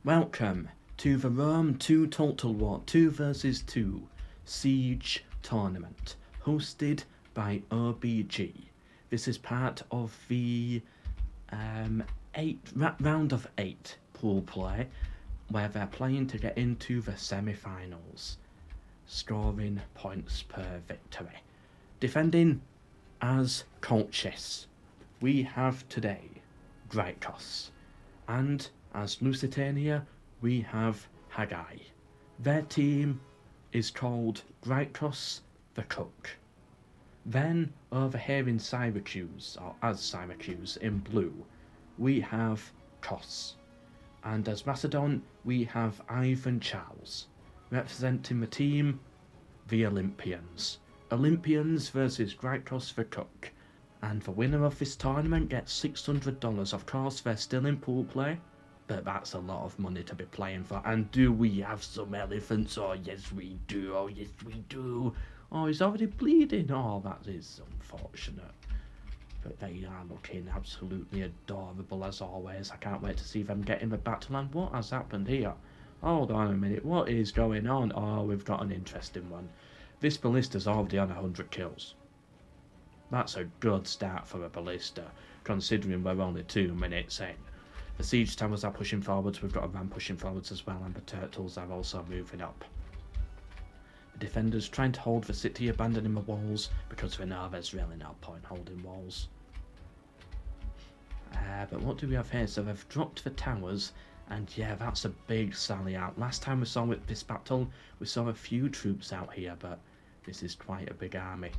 Welcome to the Rome 2 Total War 2 vs 2 Siege Tournament, hosted by OBG. This is part of the round of 8 pool play, where they're playing to get into the semi-finals, scoring points per victory. Defending as coaches, we have today GRAIKOS, and as Lusitania, we have Haggai. Their team is called GRAIKOS the Cook. Then, over here in Syracuse, or as Syracuse in blue, we have Kos. And as Macedon, we have Ivan Charles. Representing the team, the Olympians. Olympians versus GRAIKOS the Cook. And the winner of this tournament gets $600. Of course, they're still in pool play, but that's a lot of money to be playing for. And do we have some elephants? Oh yes we do, oh yes we do. Oh, he's already bleeding. Oh, that is unfortunate. But they are looking absolutely adorable as always. I can't wait to see them get in the battle. And what has happened here? Hold on a minute, what is going on? Oh, we've got an interesting one. This ballista's already on 100 kills. That's a good start for a ballista, considering we're only 2 minutes in. The siege towers are pushing forwards, we've got a ram pushing forwards as well, and the turtles are also moving up. The defenders trying to hold the city, abandoning the walls, because we know there's really no point holding walls. But what do we have here? So they've dropped the towers, and yeah, that's a big sally out. Last time we saw with this battle, we saw a few troops out here, but this is quite a big army.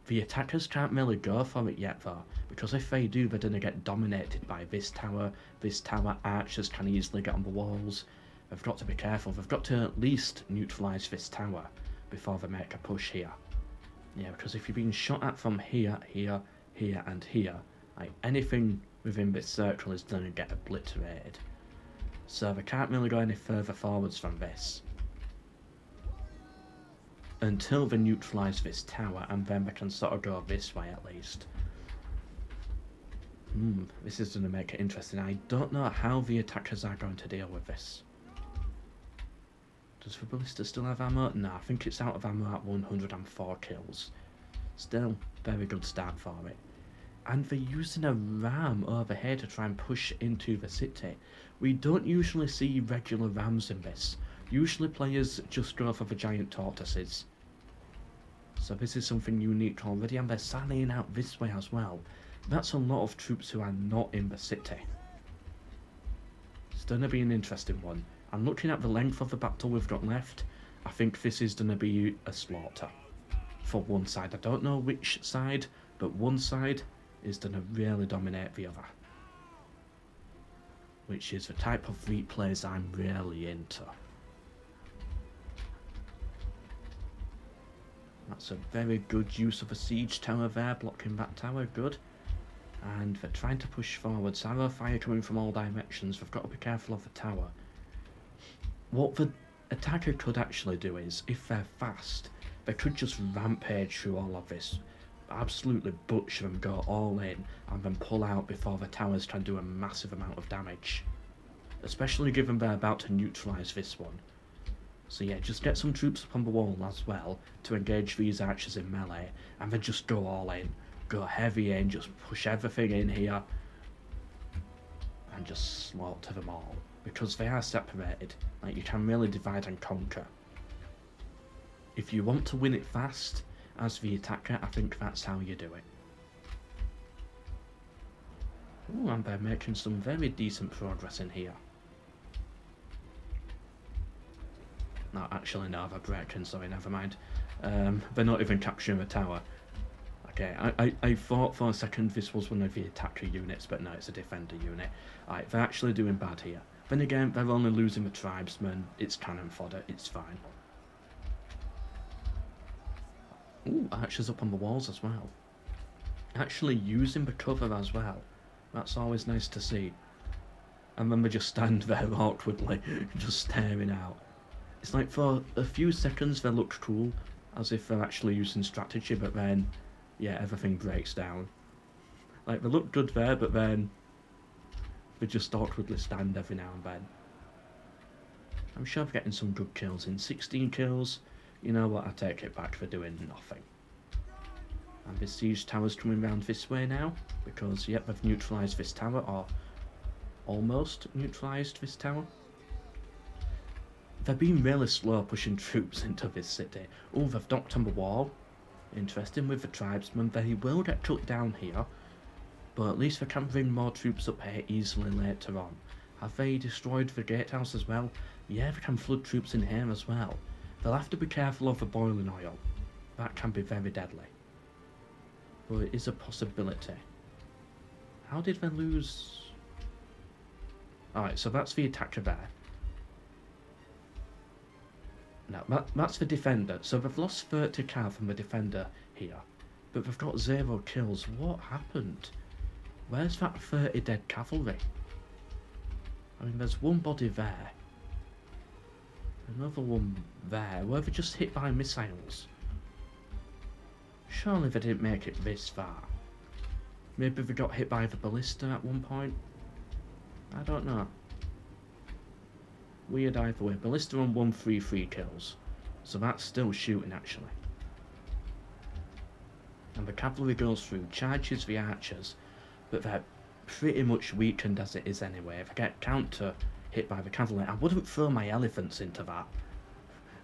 The attackers can't really go for it yet though, because if they do, they're going to get dominated by this tower. This tower, archers can easily get on the walls. They've got to be careful. They've got to at least neutralise this tower before they make a push here. Yeah, because if you're being shot at from here, here, here and here, like anything within this circle is going to get obliterated. So they can't really go any further forwards from this until they neutralise this tower, and then they can sort of go this way at least. This is going to make it interesting. I don't know how the attackers are going to deal with this. Does the ballista still have ammo? No, I think it's out of ammo at 104 kills. Still, very good start for it. And they're using a ram over here to try and push into the city. We don't usually see regular rams in this. Usually players just go for the giant tortoises. So this is something unique already, and they're sallying out this way as well. That's a lot of troops who are not in the city. It's going to be an interesting one. And looking at the length of the battle we've got left, I think this is going to be a slaughter. For one side, I don't know which side, but one side is going to really dominate the other. Which is the type of replays I'm really into. That's a very good use of a siege tower there, blocking that tower, good. And they're trying to push forward. Arrow fire coming from all directions. They've got to be careful of the tower. What the attacker could actually do is, if they're fast, they could just rampage through all of this. Absolutely butcher them, go all in, and then pull out before the towers can do a massive amount of damage. Especially given they're about to neutralise this one. So yeah, just get some troops up on the wall as well to engage these archers in melee, and then just go all in. Go heavy in, just push everything in here, and just slaughter them all. Because they are separated, like you can really divide and conquer. If you want to win it fast, as the attacker, I think that's how you do it. Ooh, and they're making some very decent progress in here. No, actually no, they're breaking, sorry, never mind. They're not even capturing the tower. Okay, I thought for a second this was one of the attacker units, but no, it's a defender unit. Alright, they're actually doing bad here. Then again, they're only losing the tribesmen. It's cannon fodder, it's fine. Ooh, archers up on the walls as well. Actually using the cover as well. That's always nice to see. And then they just stand there awkwardly, just staring out. It's like for a few seconds they look cool, as if they're actually using strategy, but then, yeah, everything breaks down. Like, they look good there, but then they just awkwardly stand every now and then. I'm sure I'm getting some good kills in. 16 kills. You know what, I take it back for doing nothing. And this siege tower's coming round this way now, because, yep, they've neutralised this tower, or almost neutralised this tower. They've been really slow pushing troops into this city. Oh, they've docked on the wall. Interesting with the tribesmen. They will get cut down here, but at least they can bring more troops up here easily later on. Have they destroyed the gatehouse as well? Yeah, they can flood troops in here as well. They'll have to be careful of the boiling oil. That can be very deadly. But it is a possibility. How did they lose? Alright, so that's the attacker there. No, that's the defender. So they've lost 30 cal from the defender here. But they've got 0 kills. What happened? Where's that 30 dead cavalry? I mean, there's one body there. Another one there. Were they just hit by missiles? Surely they didn't make it this far. Maybe they got hit by the ballista at one point? I don't know. Weird either way. Ballista on 133 kills. So that's still shooting actually. And the cavalry goes through, charges the archers, but they're pretty much weakened as it is anyway. If I get counter hit by the cavalry, I wouldn't throw my elephants into that.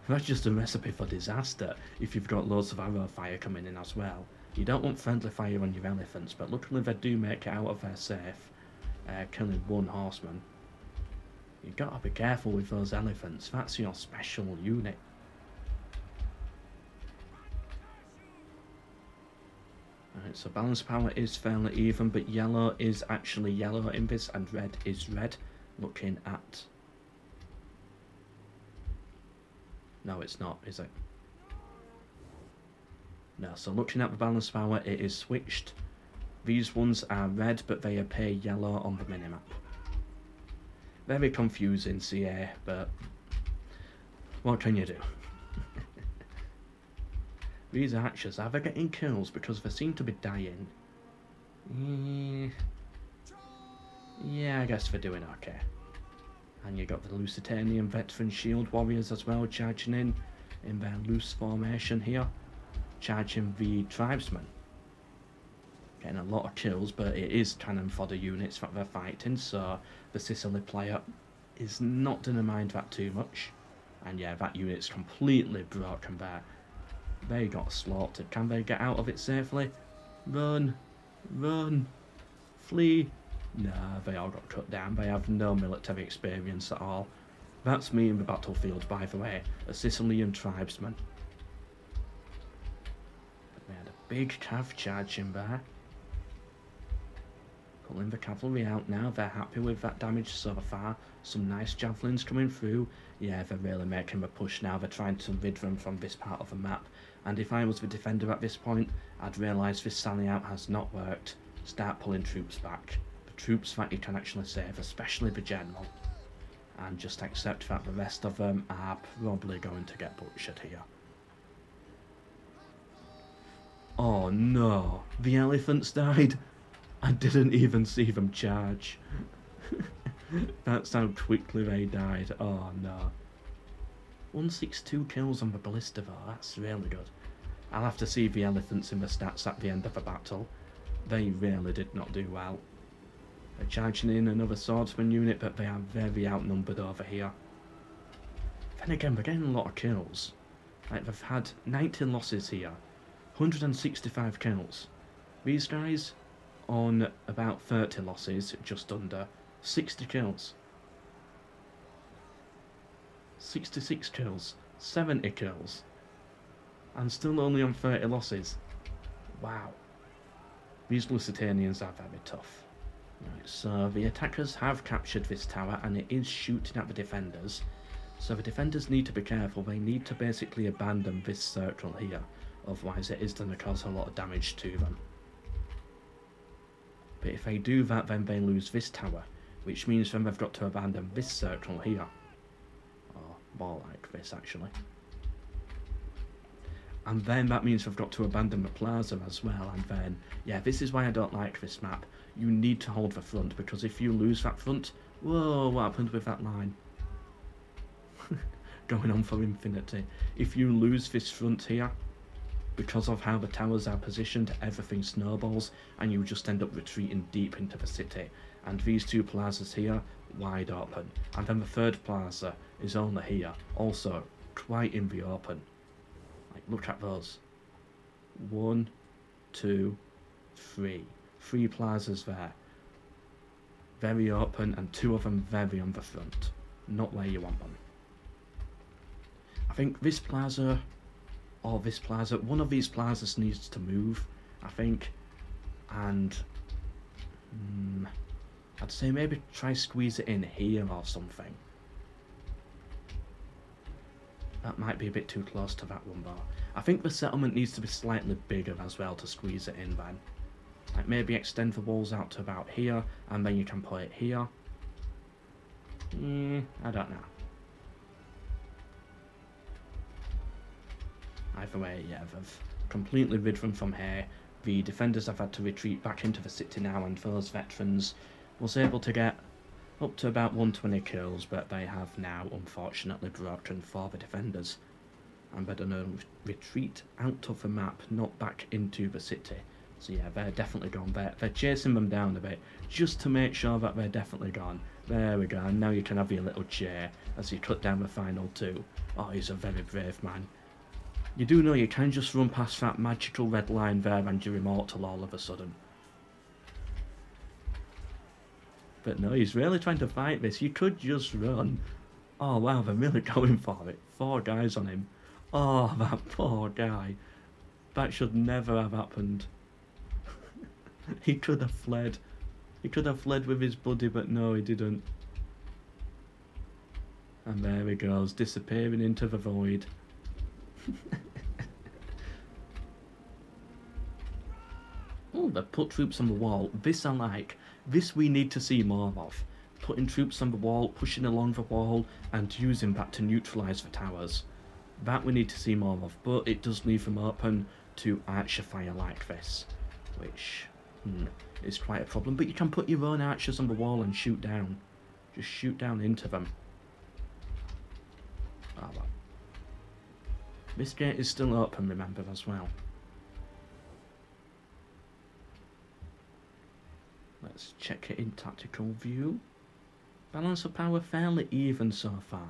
That's just a recipe for disaster if you've got loads of arrow fire coming in as well. You don't want friendly fire on your elephants, but luckily they do make it out of there safe, killing one horseman. You've got to be careful with those elephants, that's your special unit. Right, so balance power is fairly even, but yellow is actually yellow in this and red is red. Looking at... No, it's not, is it? No, so looking at the balance power, it is switched. These ones are red, but they appear yellow on the minimap. Very confusing, CA, but what can you do? These archers, are they getting kills? Because they seem to be dying. Yeah, I guess they're doing okay. And you got the Lusitanian veteran shield warriors as well, charging in their loose formation here. Charging the tribesmen. Getting a lot of kills, but it is cannon fodder units that they're fighting, so the Sicily player is not going to mind that too much. And yeah, that unit's completely broken there. They got slaughtered. Can they get out of it safely? Run! Run! Flee! Nah, they all got cut down. They have no military experience at all. That's me in the battlefield, by the way. A Sicilian tribesman. But they had a big cav charge in there. Pulling the cavalry out now. They're happy with that damage so far. Some nice javelins coming through. Yeah, they're really making a push now. They're trying to rid them from this part of the map. And if I was the defender at this point, I'd realise this sally out has not worked. Start pulling troops back. The troops that you can actually save, especially the general. And just accept that the rest of them are probably going to get butchered here. Oh no, the elephants died. I didn't even see them charge. That's how quickly they died. Oh no. 162 kills on the ballista though, that's really good. I'll have to see the elephants in the stats at the end of the battle. They really did not do well. They're charging in another swordsman unit, but they are very outnumbered over here. Then again, they're getting a lot of kills. Like, they've had 19 losses here. 165 kills. These guys, on about 30 losses, just under, 60 kills. 66 kills. 70 kills. And still only on 30 losses. Wow. These Lusitanians are very tough. Right, so the attackers have captured this tower and it is shooting at the defenders. So the defenders need to be careful. They need to basically abandon this circle here. Otherwise it is going to cause a lot of damage to them. But if they do that, then they lose this tower. Which means then they've got to abandon this circle here. Or more like this actually. And then that means we've got to abandon the plaza as well, and then, yeah, this is why I don't like this map. You need to hold the front, because if you lose that front, whoa, what happened with that line? going on for infinity. If you lose this front here, because of how the towers are positioned, everything snowballs and you just end up retreating deep into the city. And these two plazas here, wide open. And then the third plaza is only here, also quite in the open. Like, look at those. 1, 2, 3. 3 plazas there. Very open, and 2 of them very on the front. Not where you want them. I think this plaza, or this plaza, one of these plazas needs to move, I think. And I'd say maybe try squeeze it in here or something. That might be a bit too close to that one though. I think the settlement needs to be slightly bigger as well to squeeze it in then. Like maybe extend the walls out to about here, and then you can put it here. I don't know. Either way, yeah, they've completely ridden from here. The defenders have had to retreat back into the city now, and those veterans was able to get up to about 120 kills, but they have now unfortunately broken for the defenders. And they're going to retreat out of the map, not back into the city. So yeah, they're definitely gone. They're chasing them down a bit, just to make sure that they're definitely gone. There we go, and now you can have your little cheer as you cut down the final 2. Oh, he's a very brave man. You do know you can just run past that magical red line there and you're immortal all of a sudden. But no, he's really trying to fight this. You could just run. Oh wow, they're really going for it. 4 guys on him. Oh, that poor guy. That should never have happened. He could have fled. He could have fled with his buddy, but no, he didn't. And there he goes, disappearing into the void. Oh, they put troops on the wall. This I like. This we need to see more of. Putting troops on the wall, pushing along the wall, and using that to neutralise the towers. That we need to see more of, but it does leave them open to archer fire like this, which is quite a problem. But you can put your own archers on the wall and shoot down. Just shoot down into them. Oh well. This gate is still open, remember, as well. Let's check it in tactical view. Balance of power fairly even so far.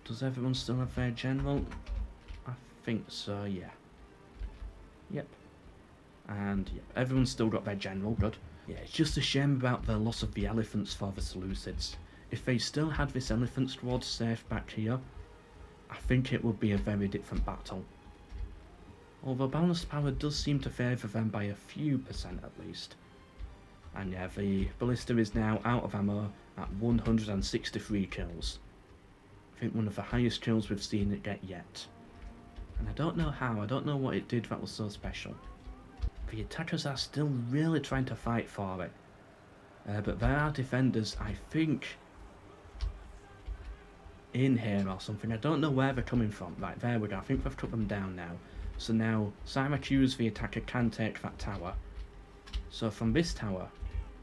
Does everyone still have their general? I think so, yeah. Yep. And yep, everyone's still got their general, good. Yeah, it's just a shame about the loss of the elephants for the Seleucids. If they still had this elephant squad safe back here, I think it would be a very different battle. Although balanced power does seem to favour them by a few percent at least. And yeah, the ballista is now out of ammo at 163 kills. I think one of the highest kills we've seen it get yet. And I don't know how, I don't know what it did that was so special. The attackers are still really trying to fight for it. But there are defenders, I think, in here or something. I don't know where they're coming from. Right, there we go. I think we've cut them down now. So now Syracuse, the attacker, can take that tower. So from this tower,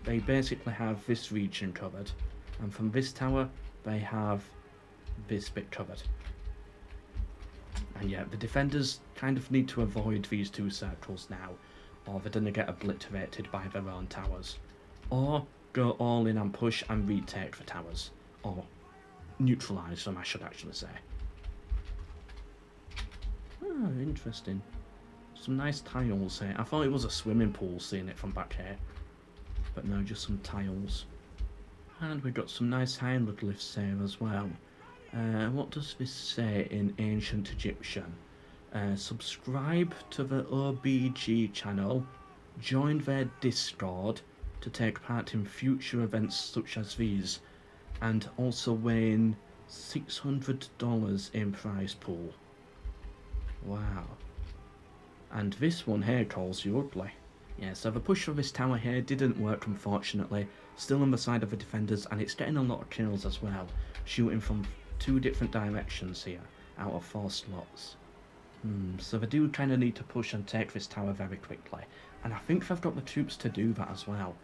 they basically have this region covered. And from this tower, they have this bit covered. And yeah, the defenders kind of need to avoid these 2 circles now, or they're going to get obliterated by their own towers. Or go all in and push and retake the towers. Or neutralise them, I should actually say. Oh, interesting. Some nice tiles here. I thought it was a swimming pool seeing it from back here. But no, just some tiles. And we've got some nice hieroglyphs here as well. What does this say in ancient Egyptian? Subscribe to the OBG channel. Join their Discord to take part in future events such as these. And also win $600 in prize pool. Wow. And this one here calls you ugly. Yeah, so the push for this tower here didn't work, unfortunately. Still on the side of the defenders, and it's getting a lot of kills as well. Shooting from 2 different directions here, out of 4 slots. So they do kind of need to push and take this tower very quickly. And I think they've got the troops to do that as well.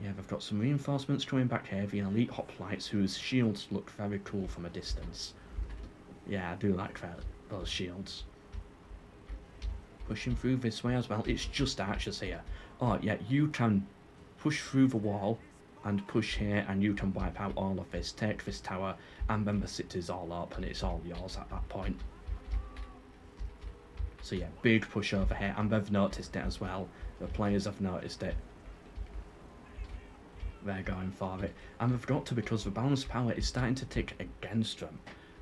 Yeah, they've got some reinforcements coming back here, the elite hoplites whose shields look very cool from a distance. Yeah, I do like those shields. Pushing through this way as well. It's just archers here. Oh, yeah, you can push through the wall and push here, and you can wipe out all of this, take this tower, and then the city's all up, and it's all yours at that point. So yeah, big push over here, and they've noticed it as well. The players have noticed it. They're going for it, and they've got to, because the balance power is starting to tick against them.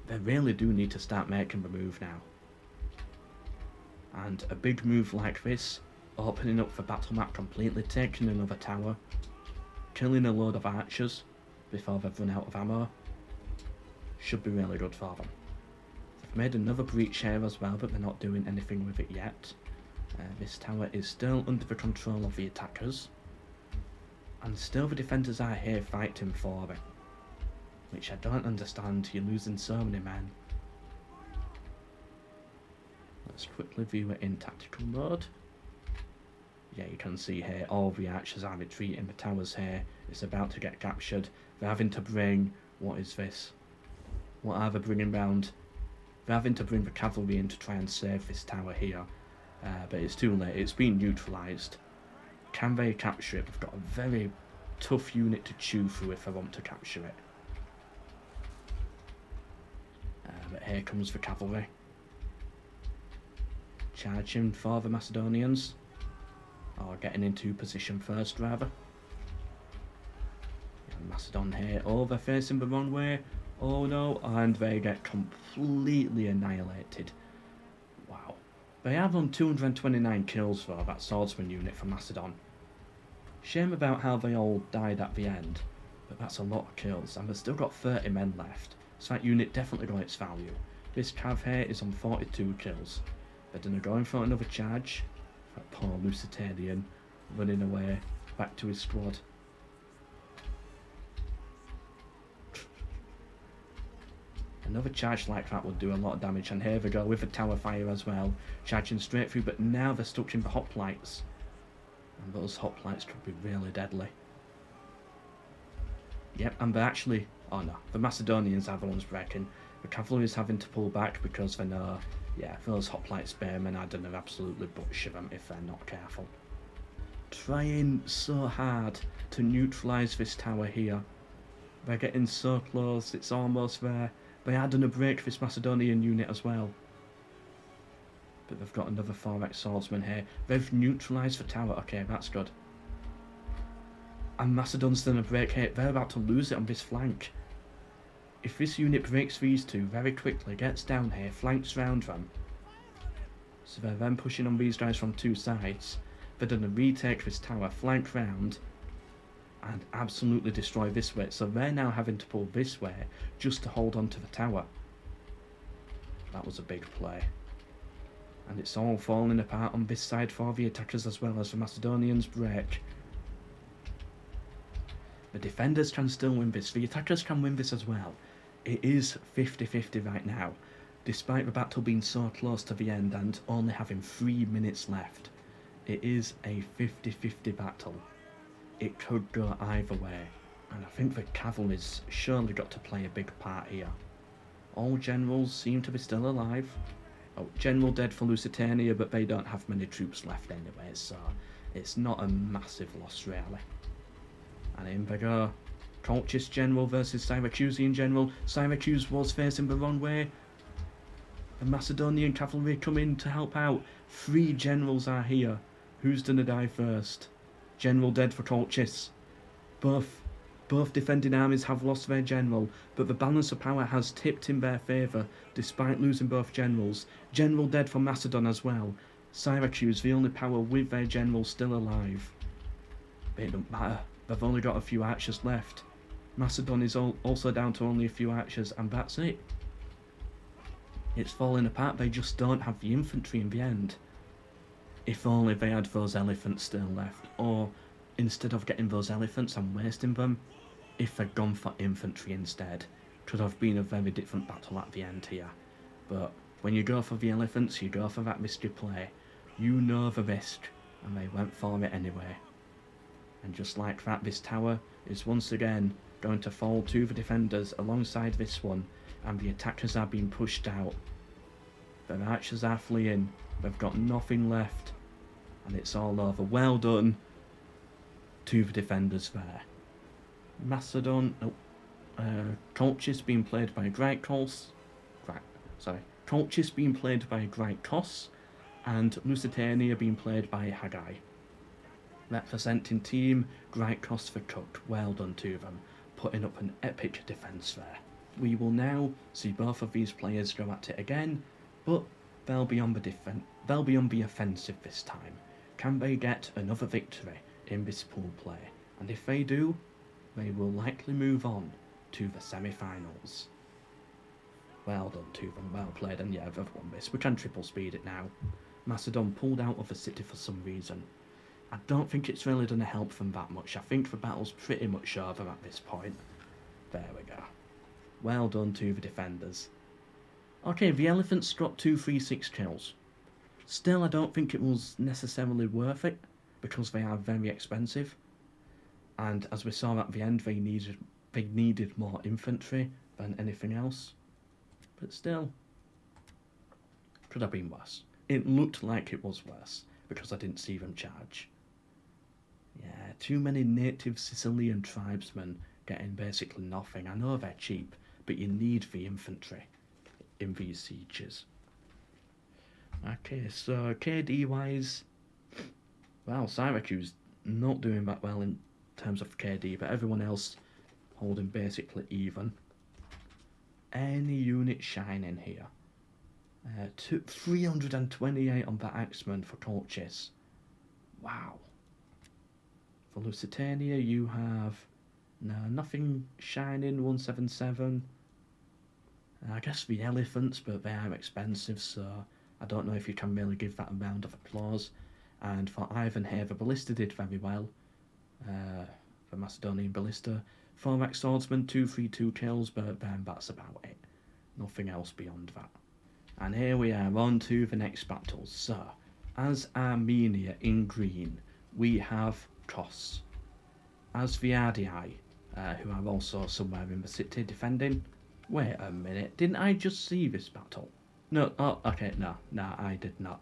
They really do need to start making the move now. And a big move like this, opening up the battle map completely, taking another tower, killing a load of archers before they've run out of ammo, should be really good for them. They've made another breach here as well, but they're not doing anything with it yet. This tower is still under the control of the attackers, and still the defenders are here fighting for it, which I don't understand. You're losing so many men. Let's quickly view it in tactical mode. Yeah, you can see here all the archers are retreating. The tower's here, it's about to get captured. They're having to bring, what is this? What are they bringing round? They're having to bring the cavalry in to try and save this tower here. But it's too late, it's been neutralised. Can they capture it? They've got a very tough unit to chew through if they want to capture it. But here comes the cavalry. Charging for the Macedonians. Or getting into position first, rather. And Macedon here. Oh, they're facing the wrong way. Oh no, and they get completely annihilated. Wow. They have on 229 kills though, that swordsman unit from Macedon. Shame about how they all died at the end, but that's a lot of kills, and they've still got 30 men left, so that unit definitely got its value. This cav here is on 42 kills. They're going for another charge. That poor Lusitanian running away back to his squad. Another charge like that would do a lot of damage, and here they go with the tower fire as well, charging straight through, but now they're stuck in the hoplites, and those hoplites could be really deadly. Yep, and they're actually, oh no, the Macedonians are the ones breaking. The cavalry is having to pull back because they know, yeah, those hoplite spearmen are going to absolutely butcher them if they're not careful. Trying so hard to neutralise this tower here. They're getting so close, it's almost there. They are going to break this Macedonian unit as well. But they've got another 4x swordsman here. They've neutralised the tower, okay, that's good. And Macedon's going to break here, they're about to lose it on this flank. If this unit breaks these two very quickly, gets down here, flanks round them, so they're then pushing on these guys from two sides, they're going to retake this tower, flank round, and absolutely destroy this way. So they're now having to pull this way just to hold on to the tower. That was a big play. And it's all falling apart on this side for the attackers as well as the Macedonians break. The defenders can still win this, the attackers can win this as well. It is 50-50 right now, despite the battle being so close to the end and only having 3 minutes left. It is a 50-50 battle. It could go either way, and I think the cavalry's surely got to play a big part here. All generals seem to be still alive. Oh, general dead for Lusitania, but they don't have many troops left anyway, so it's not a massive loss really. And in they go. Colchis general versus Syracusian general. Syracuse was facing the wrong way. The Macedonian cavalry come in to help out. 3 generals are here. Who's gonna die first? General dead for Colchis. Both defending armies have lost their general, but the balance of power has tipped in their favour, despite losing both generals. General dead for Macedon as well. Syracuse, the only power with their general still alive. But it don't matter. They've only got a few archers left. Macedon is also down to only a few archers, and that's it. It's falling apart, they just don't have the infantry in the end. If only they had those elephants still left, or instead of getting those elephants and wasting them, if they'd gone for infantry instead, could have been a very different battle at the end here. But when you go for the elephants, you go for that risky play. You know the risk, and they went for it anyway. And just like that, this tower is once again going to fall to the defenders alongside this one, and the attackers are being pushed out. The archers are fleeing, they've got nothing left, and it's all over. Well done to the defenders there. Macedon, Colchis being played by GRAIKOS, Colchis being played by GRAIKOS, and Lusitania being played by Haggai. Representing team GRAIKOS for Cook. Well done to them, putting up an epic defence there. We will now see both of these players go at it again, but they'll be on the offensive this time. Can they get another victory in this pool play? And if they do, they will likely move on to the semi-finals. Well done to them, well played, and yeah, they've won this. We can triple speed it now. Macedon pulled out of the city for some reason. I don't think it's really going to help them that much. I think the battle's pretty much over at this point. There we go. Well done to the defenders. Okay, the elephants got 236 kills. Still, I don't think it was necessarily worth it, because they are very expensive. And as we saw at the end, they needed more infantry than anything else. But still, could have been worse. It looked like it was worse, because I didn't see them charge. Yeah, too many native Sicilian tribesmen getting basically nothing. I know they're cheap, but you need the infantry in these sieges. Okay, so KD wise, well, Syracuse not doing that well in terms of KD, but everyone else holding basically even. Any unit shining here? 328 on that Axeman for Colchis. Wow. For Lusitania, you have nothing shining, 177. I guess the elephants, but they are expensive, so I don't know if you can really give that a round of applause. And for Ivan here, the ballista did very well. The Macedonian ballista. 4x swordsman, 232 kills, but then that's about it. Nothing else beyond that. And here we are, on to the next battle. So, as Armenia in green, we have Kos. As the RDI, who are also somewhere in the city defending. Wait a minute, didn't I just see this battle? No, oh, okay, no, I did not.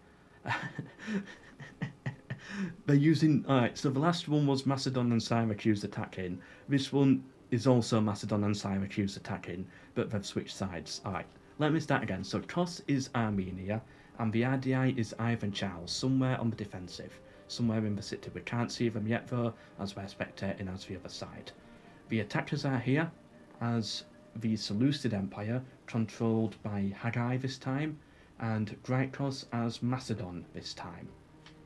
They're using... Alright, so the last one was Macedon and Syracuse attacking. This one is also Macedon and Syracuse attacking, but they've switched sides. Alright, let me start again. So Kos is Armenia, and the RDI is Ivan Charles, somewhere on the defensive, somewhere in the city. We can't see them yet though, as we're spectating as the other side. The attackers are here, as the Seleucid Empire, controlled by Haggai this time, and GRAIKOS as Macedon this time.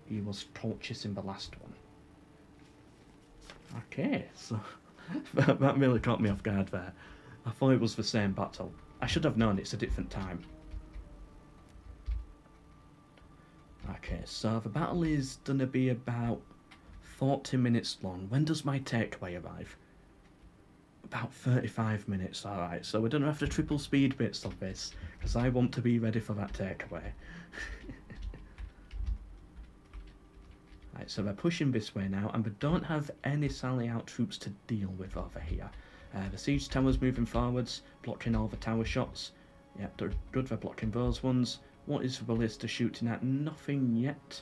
He was Colchis in the last one. Okay, so that really caught me off guard there. I thought it was the same battle. I should have known it's a different time. Okay, so the battle is going to be about 40 minutes long. When does my takeaway arrive? About 35 minutes, alright. So we're going to have to triple speed bits of this, because I want to be ready for that takeaway. Right, so they're pushing this way now, and we don't have any sally out troops to deal with over here. The siege tower's moving forwards, blocking all the tower shots. Yep, they're good for blocking those ones. What is the ballista shooting at? Nothing yet.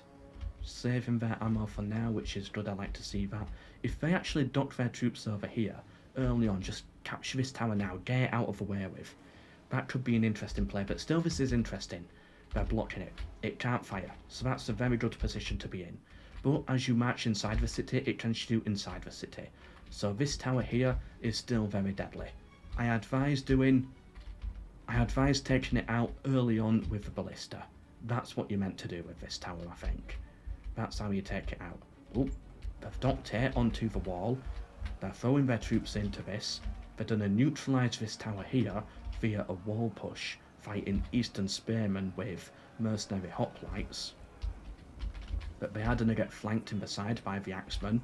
Saving their ammo for now, which is good, I like to see that. If they actually dock their troops over here, early on, just capture this tower now, get it out of the way with. That could be an interesting play, but still this is interesting. They're blocking it. It can't fire, so that's a very good position to be in. But as you march inside the city, it can shoot inside the city. So this tower here is still very deadly. I advise taking it out early on with the ballista. That's what you're meant to do with this tower, I think. That's how you take it out. Oh, they've docked it onto the wall. They're throwing their troops into this. They're going to neutralise this tower here via a wall push, fighting Eastern Spearmen with mercenary hoplites. But they are going to get flanked in the side by the Axemen,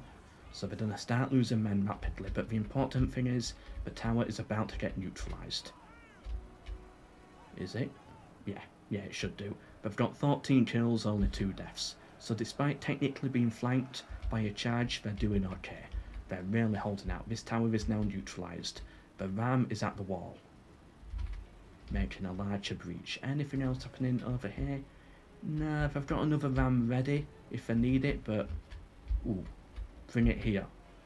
so they're going to start losing men rapidly. But the important thing is, the tower is about to get neutralised. Is it? Yeah, it should do. They've got 14 kills, only 2 deaths. So despite technically being flanked by a charge, they're doing okay. They're really holding out. This tower is now neutralised. The ram is at the wall, making a larger breach. Anything else happening over here? Nah, they've got another ram ready if they need it, but... Ooh, bring it here.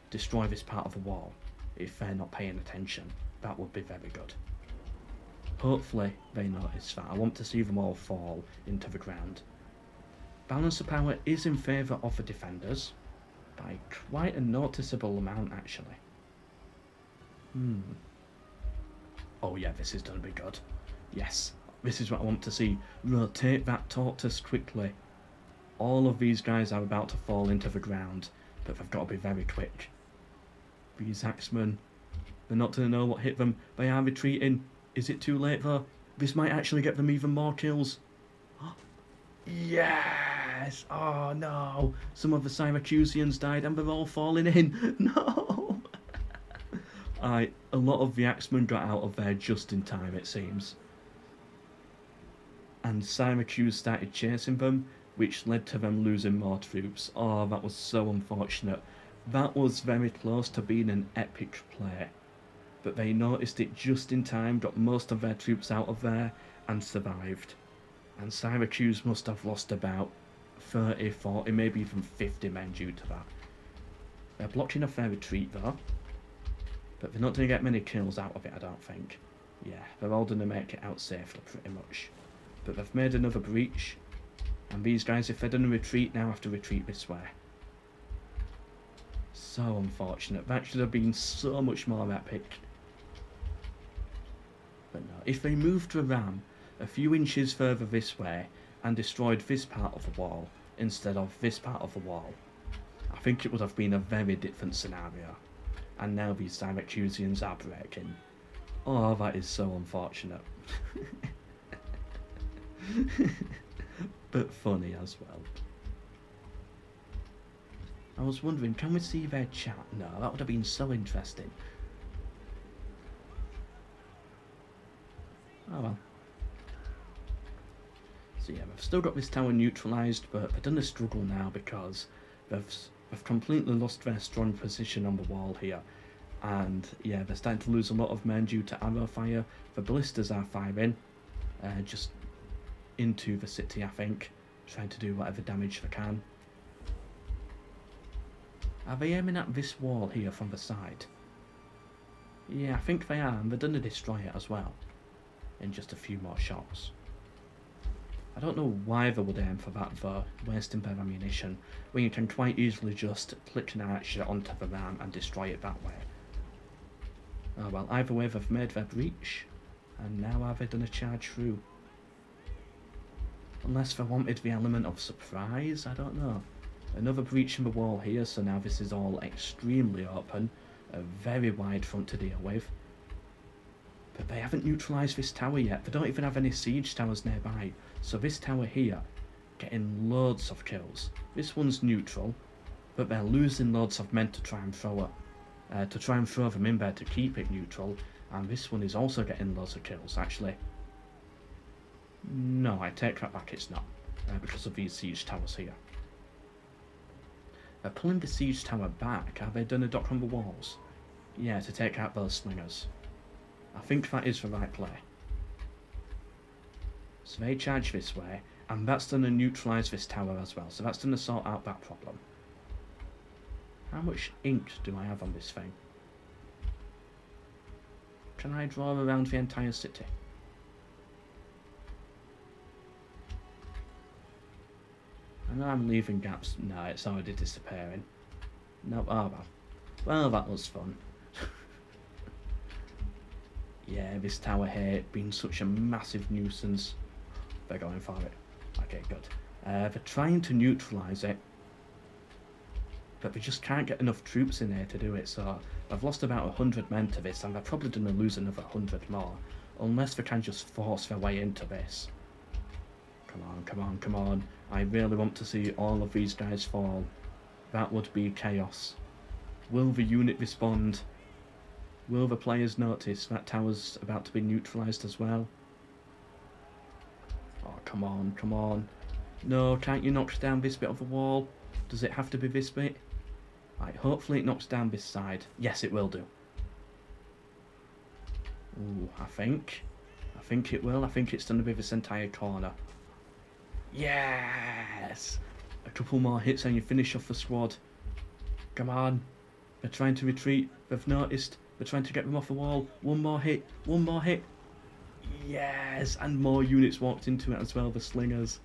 Destroy this part of the wall. If they're not paying attention, that would be very good. Hopefully they notice that. I want to see them all fall into the ground. Balance of power is in favour of the defenders, by quite a noticeable amount actually. Oh yeah, this is going to be good. Yes, this is what I want to see. Rotate that tortoise quickly. All of these guys are about to fall into the ground, but they've got to be very quick. These axemen, they're not going to know what hit them. They are retreating. Is it too late though? This might actually get them even more kills. Yes! Oh no! Some of the Syracusians died and they're all falling in. No! A lot of the axemen got out of there just in time, it seems. And Syracuse started chasing them, which led to them losing more troops. Oh, that was so unfortunate. That was very close to being an epic play. But they noticed it just in time, got most of their troops out of there, and survived. And Syracuse must have lost about 30, 40, maybe even 50 men due to that. They're blocking off their retreat though, but they're not going to get many kills out of it, I don't think. Yeah, they're all going to make it out safely pretty much. But they've made another breach, and these guys, if they're going to retreat now, have to retreat this way. So unfortunate. That should have been so much more epic. But no, if they moved the ram a few inches further this way and destroyed this part of the wall instead of this part of the wall, I think it would have been a very different scenario. And now these Syracusians are breaking. Oh, that is so unfortunate. But funny as well. I was wondering, can we see their chat? No, that would have been so interesting. Oh well. So yeah, they've still got this tower neutralised, but they're going to struggle now because they've completely lost their strong position on the wall here. And yeah, they're starting to lose a lot of men due to arrow fire. The ballistas are firing just into the city, I think, trying to do whatever damage they can. Are they aiming at this wall here from the side? Yeah, I think they are, and they're going to destroy it as well in just a few more shots. I don't know why they would aim for that though, wasting their ammunition, when you can quite easily just click an archer onto the ram and destroy it that way. Oh well, either way they've made their breach, and now are they going to charge through? Unless they wanted the element of surprise, I don't know. Another breach in the wall here, so now this is all extremely open, a very wide front to deal with. But they haven't neutralised this tower yet, they don't even have any siege towers nearby, so this tower here, getting loads of kills. This one's neutral, but they're losing loads of men to try and throw them in there to keep it neutral, and this one is also getting loads of kills, actually. No, I take that back, it's not, because of these siege towers here. They're pulling the siege tower back. Have they done a dock on the walls? Yeah, to take out those slingers. I think that is the right play. So they charge this way, and that's going to neutralise this tower as well, so that's going to sort out that problem. How much ink do I have on this thing? Can I draw around the entire city? I know I'm leaving gaps. No, it's already disappearing. No, oh well. Well, that was fun. Yeah, this tower here being such a massive nuisance. They're going for it. Okay, good. They're trying to neutralise it, but they just can't get enough troops in here to do it, so I've lost about 100 men to this, and they're probably going to lose another 100 more, unless they can just force their way into this. Come on, come on, come on. I really want to see all of these guys fall. That would be chaos. Will the unit respond? Will the players notice that tower's about to be neutralised as well? Oh, come on, come on. No, can't you knock down this bit of the wall? Does it have to be this bit? Right, hopefully it knocks down this side. Yes, it will do. Ooh, I think it will. I think it's going to be this entire corner. Yes! A couple more hits and you finish off the squad. Come on. They're trying to retreat. They've noticed. They're trying to get them off the wall. One more hit. One more hit. Yes! And more units walked into it as well, the slingers.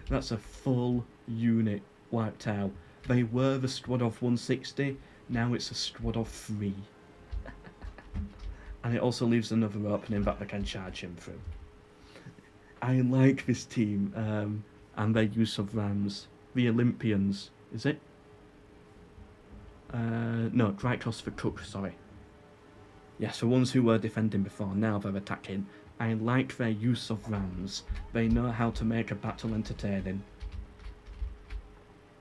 That's a full unit wiped out. They were the squad of 160. Now it's a squad of 3. And it also leaves another opening that they can charge him through. I like this team and their use of rams. The Olympians, is it? No, GRAIKOS for Cook, sorry. Yes, the ones who were defending before, now they're attacking. I like their use of rams. They know how to make a battle entertaining.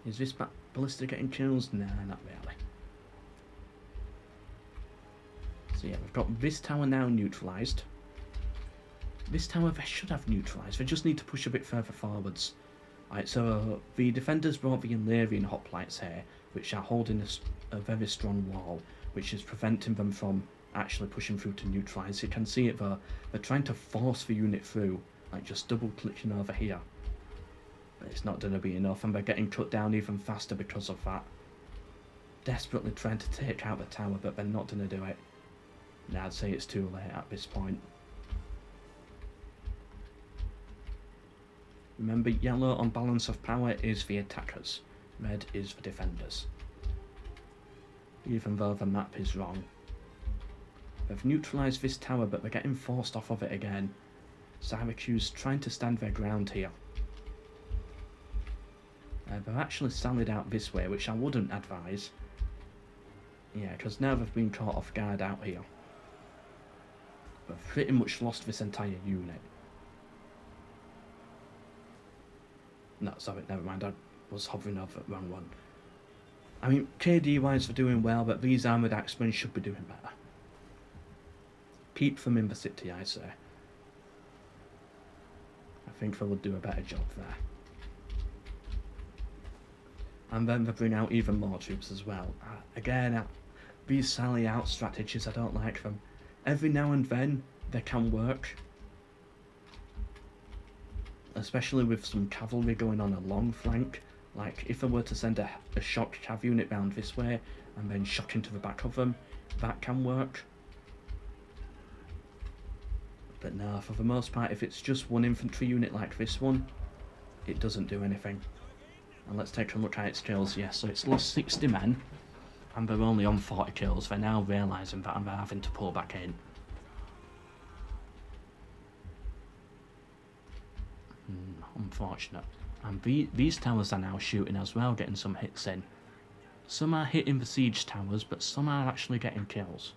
Is this ballista getting kills? Nah, not really. So yeah, we've got this tower now neutralised. This tower they should have neutralised. They just need to push a bit further forwards. Right, so the defenders brought the Illyrian hoplites here, which are holding a very strong wall, which is preventing them from actually pushing through to neutralise. You can see it though. They're trying to force the unit through, like just double clicking over here. But it's not going to be enough, and they're getting cut down even faster because of that. Desperately trying to take out the tower, but they're not going to do it. Now I'd say it's too late at this point. Remember, yellow on balance of power is the attackers, red is the defenders. Even though the map is wrong. They've neutralised this tower, but they're getting forced off of it again. Syracuse trying to stand their ground here. They've actually sallied out this way, which I wouldn't advise. Yeah, because now they've been caught off guard out here. They've pretty much lost this entire unit. No, sorry, never mind, I was hovering over the wrong one. I mean, KD-wise they're doing well, but these armoured axemen should be doing better. Keep them in the city, I say. I think they would do a better job there. And then they bring out even more troops as well. Again, these sally out strategies, I don't like them. Every now and then, they can work. Especially with some cavalry going on a long flank. Like, if I were to send a shock cav unit round this way, and then shock into the back of them, that can work. But no, for the most part, if it's just one infantry unit like this one, it doesn't do anything. And let's take a look at its kills. Yes, so it's lost 60 men, and they're only on 40 kills. They're now realising that and they're having to pull back in. Unfortunate. And these towers are now shooting as well, getting some hits in. Some are hitting the siege towers, but some are actually getting kills.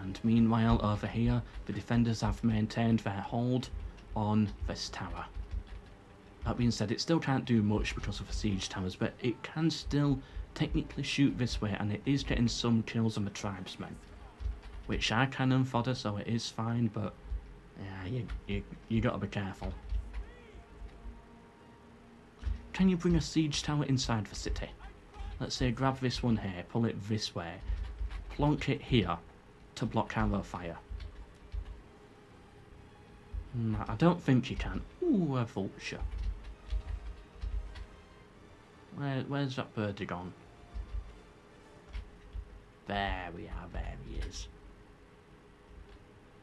And meanwhile, over here, the defenders have maintained their hold on this tower. That being said, it still can't do much because of the siege towers, but it can still technically shoot this way, and it is getting some kills on the tribesmen, which are cannon fodder, so it is fine, but yeah, you gotta be careful. Can you bring a siege tower inside the city? Let's say grab this one here, pull it this way, plonk it here to block arrow fire. I don't think you can. Ooh, a vulture. Where's that birdie gone? There we are, there he is.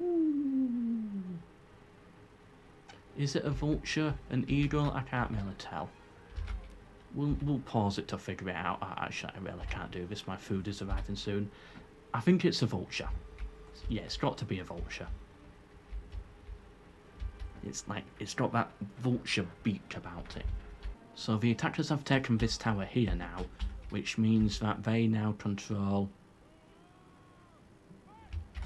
Ooh. Is it a vulture, an eagle? I can't really tell. We'll pause it to figure it out. Actually, I really can't do this. My food is arriving soon. I think it's a vulture. Yeah, it's got to be a vulture. It's got that vulture beak about it. So the attackers have taken this tower here now, which means that they now control,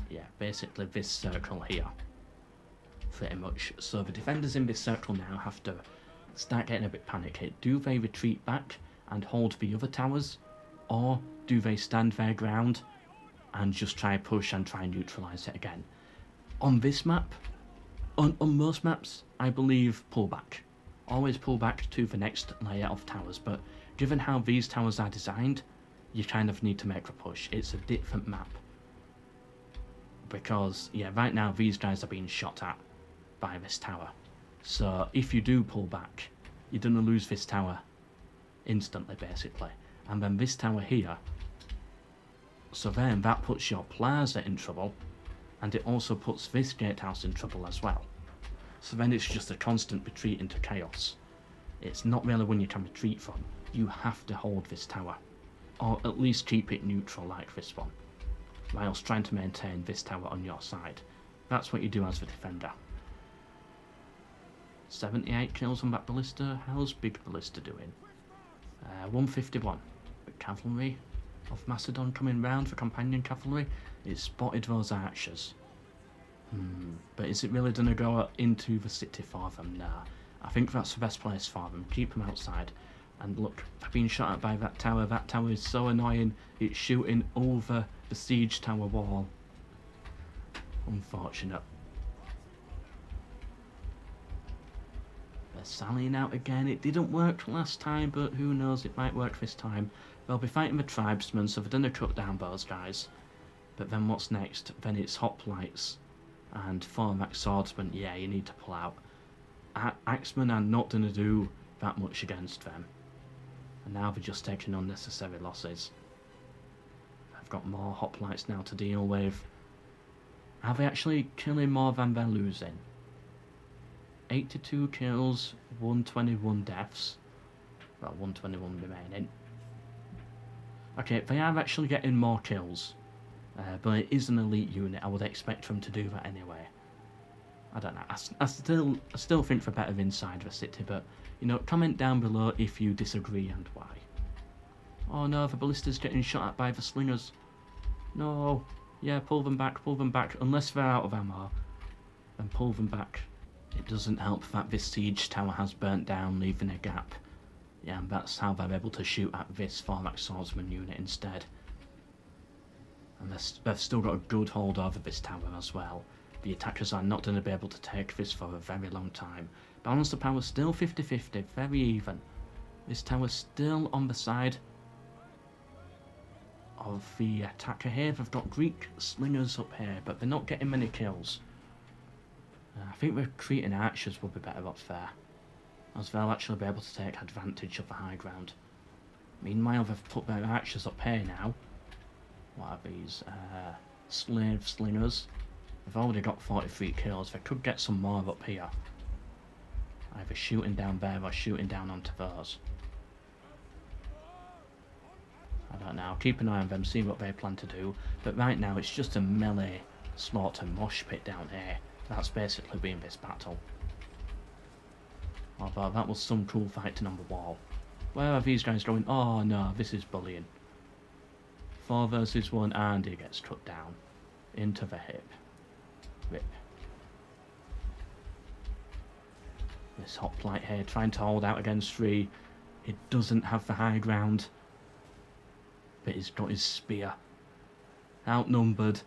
yeah, basically this circle here. Pretty much. So the defenders in this circle now have to start getting a bit panicky. Do they retreat back and hold the other towers, or do they stand their ground and just try push and try and neutralise it again? On this map, on most maps, I believe pull back. always pull back to the next layer of towers, but given how these towers are designed, you kind of need to make a push. It's a different map. Because, yeah, right now these guys are being shot at by this tower. So if you do pull back, you're going to lose this tower instantly, basically. And then this tower here, so then that puts your plaza in trouble, and it also puts this gatehouse in trouble as well. So then it's just a constant retreat into chaos. It's not really one you can retreat from. You have to hold this tower, or at least keep it neutral like this one, whilst trying to maintain this tower on your side. That's what you do as the defender. 78 kills on that ballista. How's Big Ballista doing? 151. The cavalry of Macedon coming round for companion cavalry. It spotted those archers. But is it really going to go into the city for them? Nah. I think that's the best place for them. Keep them outside. And look, they're being shot at by that tower. That tower is so annoying. It's shooting over the siege tower wall. Unfortunate. They're sallying out again. It didn't work last time, but who knows, it might work this time. They'll be fighting the tribesmen, so they're going to cut down those guys. But then what's next? Then it's hoplites and 4 max swordsmen. Yeah, you need to pull out. Axemen are not going to do that much against them. And now they're just taking unnecessary losses. I've got more hoplites now to deal with. Are they actually killing more than they're losing? 82 kills, 121 deaths. Well, 121 remaining. Okay, they are actually getting more kills. But it is an elite unit. I would expect them to do that anyway. I don't know. I still think they're better inside the city, but, you know, comment down below if you disagree and why. Oh no, the ballista's getting shot at by the slingers. No. Yeah, pull them back, unless they're out of ammo. Then pull them back. It doesn't help that this siege tower has burnt down, leaving a gap. Yeah, and that's how they're able to shoot at this 4 max swordsman unit instead. And they've still got a good hold over this tower as well. The attackers are not going to be able to take this for a very long time. Balance of power still 50-50, very even. This tower's still on the side of the attacker here. They've got Greek slingers up here, but they're not getting many kills. I think retreating archers would be better up there, as they'll actually be able to take advantage of the high ground. Meanwhile, they've put their archers up here now. What are these? Slave slingers. They've already got 43 kills. They could get some more up here. Either shooting down there or shooting down onto those. I don't know. I'll keep an eye on them, see what they plan to do. But right now, it's just a melee slaughter mosh pit down here. That's basically been this battle. Although that was some cool fighting on the wall. Where are these guys going? Oh no, this is bullying. 4 versus 1 and he gets cut down. Into the hip. Rip. This hoplite here trying to hold out against 3. It doesn't have the high ground. But he's got his spear. Outnumbered.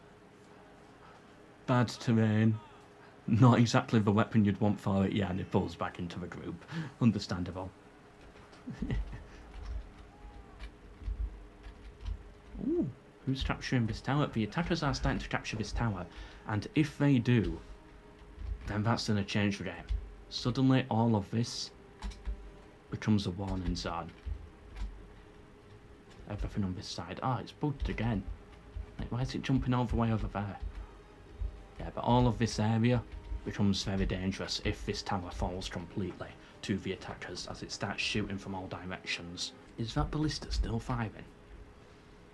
Bad terrain. Not exactly the weapon you'd want for it, yeah, and it pulls back into the group. Understandable. Ooh, who's capturing this tower? The attackers are starting to capture this tower, and if they do, then that's going to change the game. Suddenly, all of this becomes a warning zone. Everything on this side. Ah, it's bugged again. Like, why is it jumping all the way over there? Yeah, but all of this area becomes very dangerous if this tower falls completely to the attackers as it starts shooting from all directions. Is that ballista still firing?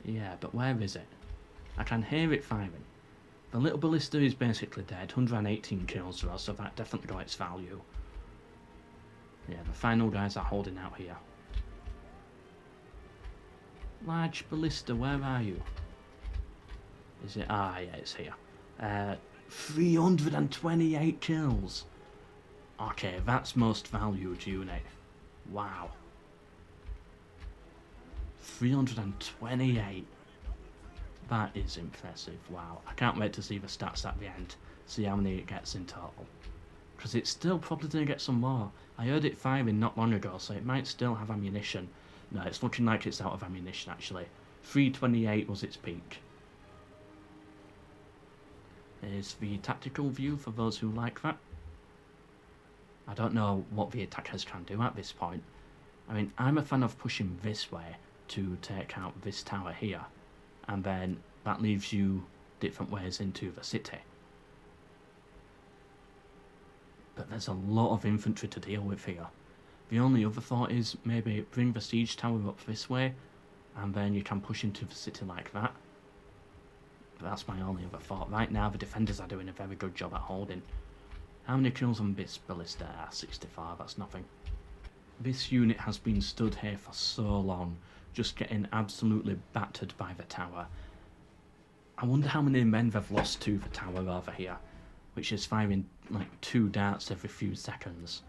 Yeah, but where is it? I can hear it firing. The little ballista is basically dead, 118 kills though, so that definitely got its value. Yeah, the final guys are holding out here. Large ballista, where are you? Is it? Ah, yeah, it's here. 328 kills. Okay, that's most valued unit. Wow. 328. That is impressive. Wow. I can't wait to see the stats at the end. See how many it gets in total. because it's still probably going to get some more. I heard it firing not long ago, so it might still have ammunition. No, it's looking like it's out of ammunition actually. 328 was its peak. Here's the tactical view for those who like that. I don't know what the attackers can do at this point. I mean, I'm a fan of pushing this way to take out this tower here, and then that leaves you different ways into the city. But there's a lot of infantry to deal with here. The only other thought is maybe bring the siege tower up this way, and then you can push into the city like that. But that's my only other thought. Right now the defenders are doing a very good job at holding. How many kills on this ballista? 65, that's nothing. This unit has been stood here for so long, just getting absolutely battered by the tower. I wonder how many men they've lost to the tower over here, which is firing like 2 darts every few seconds.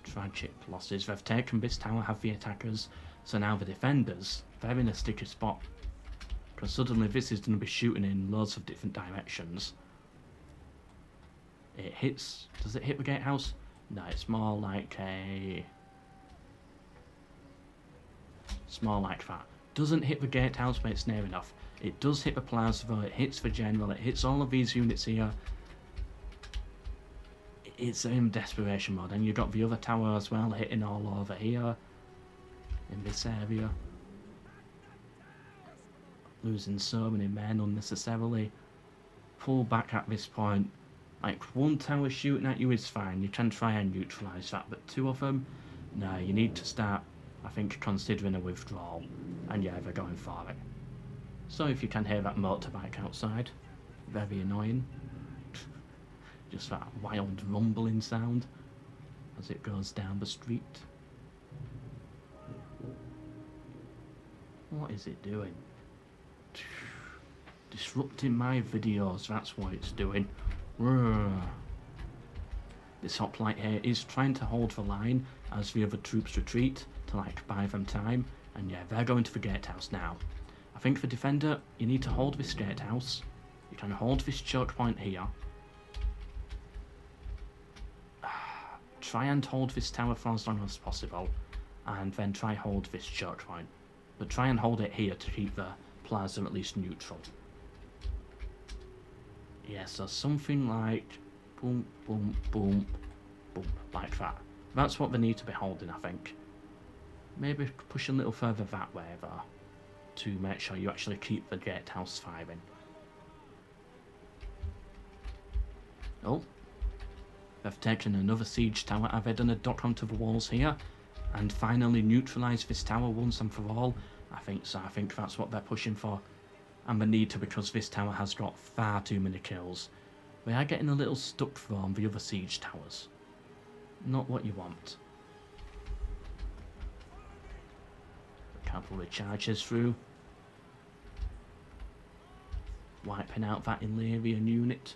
Tragic losses. They've taken this tower, have the attackers, so now the defenders, they're in a sticky spot. Because suddenly this is going to be shooting in loads of different directions. It hits... Does it hit the gatehouse? No, it's more like a... It's more like that. Doesn't hit the gatehouse, but it's near enough. It does hit the plaza, though. It hits the general. It hits all of these units here. It's in desperation mode. And you've got the other tower as well, hitting all over here. In this area. Losing so many men unnecessarily. Pull back at this point. Like, one tower shooting at you is fine. You can try and neutralise that. But 2 of them? No, you need to start, I think, considering a withdrawal. And yeah, they're going for it. So if you can hear that motorbike outside, very annoying. Just that wild rumbling sound as it goes down the street. What is it doing? Disrupting my videos, that's what it's doing. This hoplite here is trying to hold the line as the other troops retreat to like buy them time, and yeah, they're going to the gatehouse now. I think for defender, you need to hold this gatehouse. You can hold this choke point here. Try and hold this tower for as long as possible, and then try hold this choke point. But try and hold it here to keep the plaza at least neutral. Yeah, so something like boom, boom, boom, boom, like that. That's what they need to be holding, I think. Maybe push a little further that way, though, to make sure you actually keep the gatehouse firing. Oh, they've taken another siege tower. Have they done a dock onto the walls here and finally neutralised this tower once and for all? I think so. I think that's what they're pushing for. And they need to, because this tower has got far too many kills. They are getting a little stuck from the other siege towers. Not what you want. The cavalry charges through. Wiping out that Illyrian unit.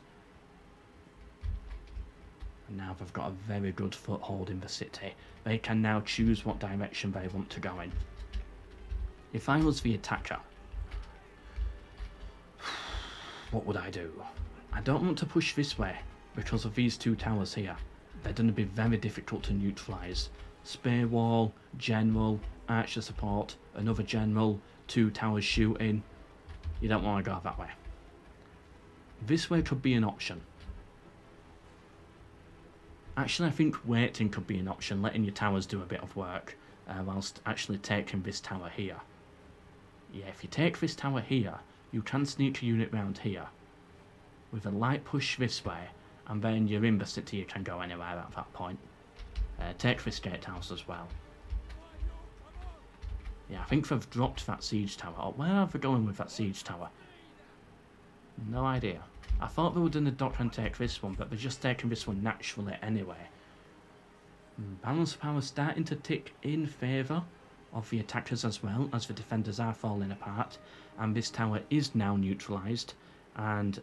And now they've got a very good foothold in the city. They can now choose what direction they want to go in. If I was the attacker, what would I do? I don't want to push this way because of these 2 towers here. They're going to be very difficult to neutralise. Spear wall, general, archer support, another general, 2 towers shooting. You don't want to go that way. This way could be an option. Actually, I think waiting could be an option, letting your towers do a bit of work, whilst actually taking this tower here. Yeah, if you take this tower here, you can sneak a unit round here. With a light push this way, and then you're in the city, you can go anywhere at that point. Take this gatehouse as well. Yeah, I think they've dropped that siege tower. Oh, where are they going with that siege tower? No idea. I thought they were doing the dock and take this one, but they're just taking this one naturally anyway. Balance of power starting to tick in favour of the attackers as well, as the defenders are falling apart, and this tower is now neutralised, and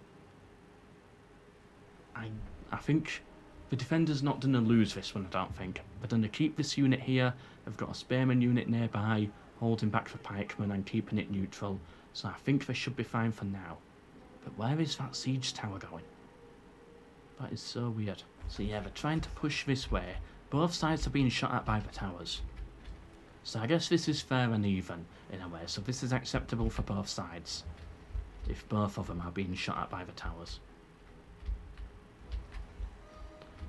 I think the defenders not going to lose this one, I don't think. They're going to keep this unit here. They've got a spearman unit nearby, holding back the pikemen and keeping it neutral, so I think they should be fine for now. But where is that siege tower going? That is so weird. So yeah, they're trying to push this way. Both sides are being shot at by the towers. So I guess this is fair and even, in a way. So this is acceptable for both sides. If both of them are being shot at by the towers.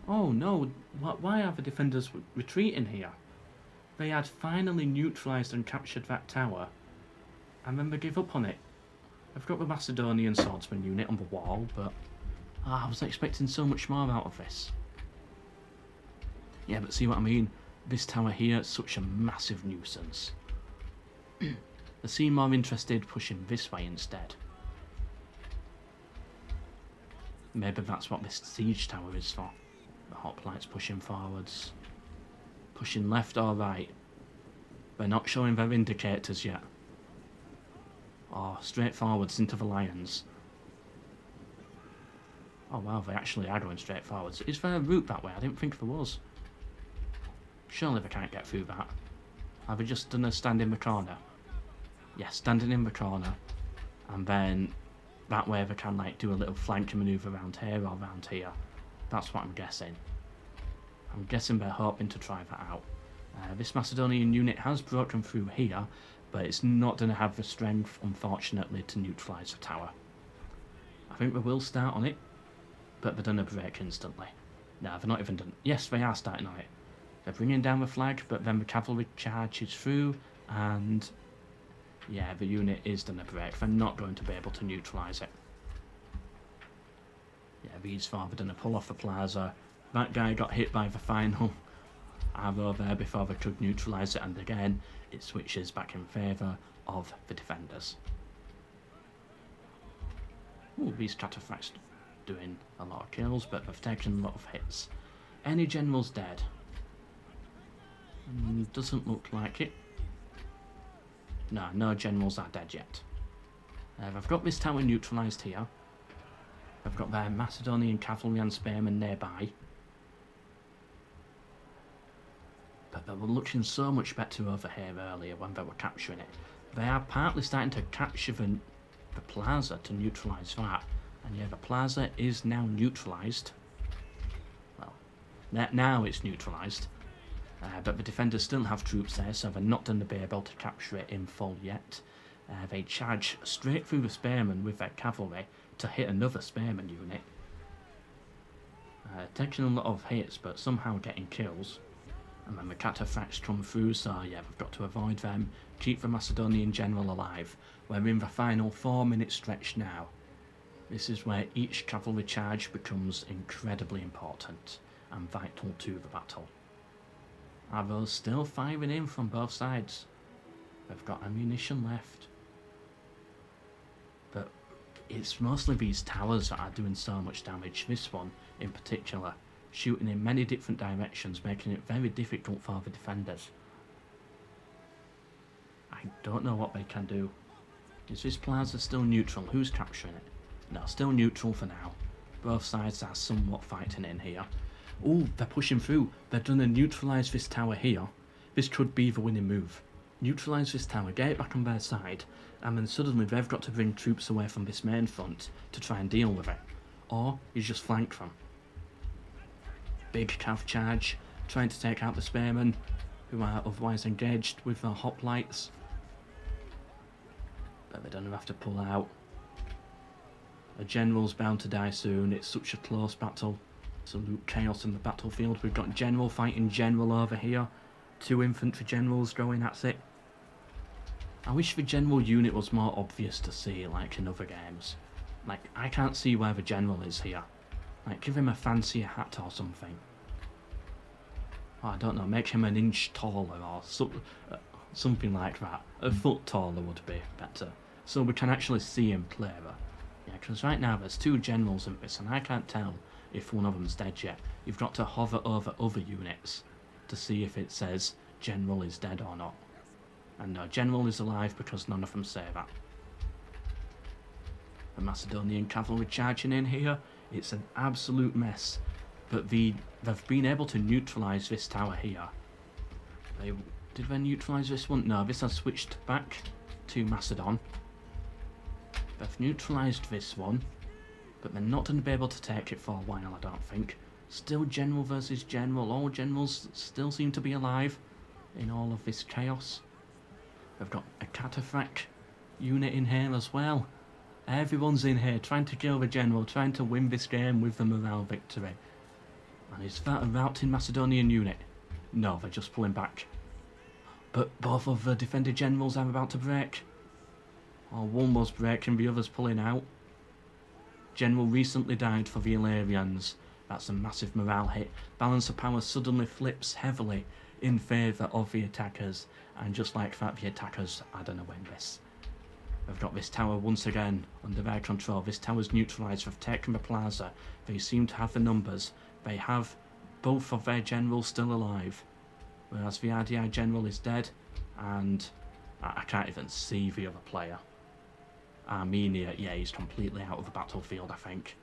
Oh no, why are the defenders retreating here? They had finally neutralised and captured that tower. And then they give up on it. I've got the Macedonian swordsman unit on the wall, but I was expecting so much more out of this. Yeah, but see what I mean? This tower here is such a massive nuisance. They seem more interested pushing this way instead. Maybe that's what this siege tower is for. The hoplites pushing forwards. Pushing left or right. They're not showing their indicators yet. Or straight forwards into the lions. Oh wow, they actually are going straight forwards. Is there a route that way? I didn't think there was. Surely they can't get through that. Have they just done a stand in the corner? Yeah, standing in the corner. And then that way they can like do a little flanking manoeuvre around here or around here. That's what I'm guessing. I'm guessing they're hoping to try that out. This Macedonian unit has broken through here, but it's not going to have the strength, unfortunately, to neutralise the tower. I think they will start on it, but they're going to break instantly. No, they're not even done. Yes, they are starting on it. They're bringing down the flag, but then the cavalry charges through, and yeah, the unit is going to break. They're not going to be able to neutralise it. Yeah, these four are going to pull off the plaza. That guy got hit by the final arrow there before they could neutralise it, and again, it switches back in favour of the defenders. Ooh, these cataphracts doing a lot of kills, but they've taken a lot of hits. Any generals dead? Doesn't look like it. No, no generals are dead yet. They've got this tower neutralised here. They've got their Macedonian cavalry and spearmen nearby. But they were looking so much better over here earlier when they were capturing it. They are partly starting to capture the plaza to neutralise that. And yeah, the plaza is now neutralised. Well, now it's neutralised. But the defenders still have troops there, so they're not going to be able to capture it in full yet. They charge straight through the spearmen with their cavalry to hit another spearman unit. Taking a lot of hits, but somehow getting kills. And then the cataphracts come through, so yeah, we've got to avoid them. Keep the Macedonian general alive. We're in the final 4-minute stretch now. This is where each cavalry charge becomes incredibly important and vital to the battle. Are those still firing in from both sides? They've got ammunition left. But it's mostly these towers that are doing so much damage. This one, in particular, shooting in many different directions, making it very difficult for the defenders. I don't know what they can do. Is this plaza still neutral? Who's capturing it? No, still neutral for now. Both sides are somewhat fighting in here. Oh, they're pushing through. They're going to neutralise this tower here. This could be the winning move. Neutralise this tower, get it back on their side, and then suddenly they've got to bring troops away from this main front to try and deal with it. Or you just flank them. Big cav charge, trying to take out the spearmen, who are otherwise engaged with their hoplites. But they don't have to pull out. A general's bound to die soon. It's such a close battle. Absolute chaos in the battlefield. We've got general fighting general over here. 2 infantry generals going at it. I wish the general unit was more obvious to see, like in other games. Like, I can't see where the general is here. Like, give him a fancier hat or something. Oh, I don't know, make him an inch taller or something like that. A foot taller would be better. So we can actually see him clearer. Yeah, because right now there's 2 generals in this, and I can't tell if one of them's dead yet. You've got to hover over other units to see if it says general is dead or not. And no, general is alive because none of them say that. The Macedonian cavalry charging in here. It's an absolute mess. But they've been able to neutralise this tower here. Did they neutralise this one? No, this has switched back to Macedon. They've neutralised this one. but they're not going to be able to take it for a while, I don't think. Still general versus general. All generals still seem to be alive in all of this chaos. We've got a cataphract unit in here as well. Everyone's in here trying to kill the general, trying to win this game with the morale victory. And is that a routing Macedonian unit? No, they're just pulling back. But both of the defender generals are about to break. Or one was breaking, the other's pulling out. General recently died for the OLYPIANS. That's a massive morale hit. Balance of power suddenly flips heavily in favour of the attackers. And just like that, the attackers are going to win this. They've got this tower once again under their control. This tower's neutralised. They've taken the plaza. They seem to have the numbers. They have both of their generals still alive. Whereas the RDI general is dead. And I can't even see the other player. Armenia, yeah, he's completely out of the battlefield, I think.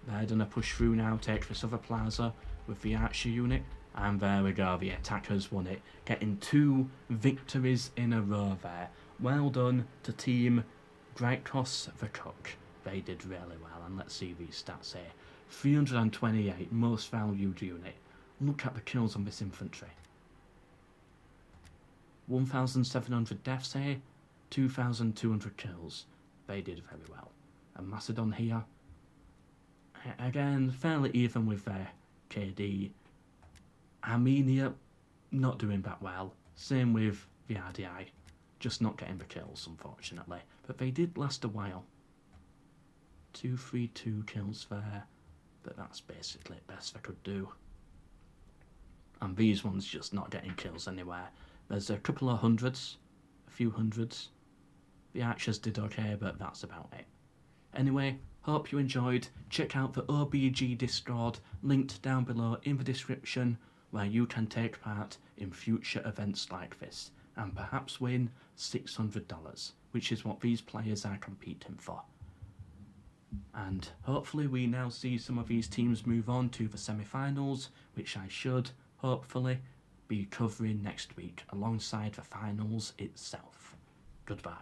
They're going to push through now, take this other plaza with the archer unit. And there we go, the attackers won it. Getting 2 victories in a row there. Well done to Team GRAIKOS the Cook. They did really well, and let's see these stats here. 328, most valued unit. Look at the kills on this infantry. 1,700 deaths here, 2,200 kills. They did very well. And Macedon here, again, fairly even with their KD. Armenia, not doing that well. Same with the RDI. Just not getting the kills, unfortunately. But they did last a while. 232 kills there. But that's basically the best they could do. And these ones just not getting kills anywhere. There's a couple of hundreds. A few hundreds. The archers did okay, but that's about it. Anyway, hope you enjoyed. Check out the OBG Discord, linked down below in the description, where you can take part in future events like this, and perhaps win $600, which is what these players are competing for. And hopefully we now see some of these teams move on to the semi-finals, which I should, hopefully, be covering next week alongside the finals itself. Goodbye.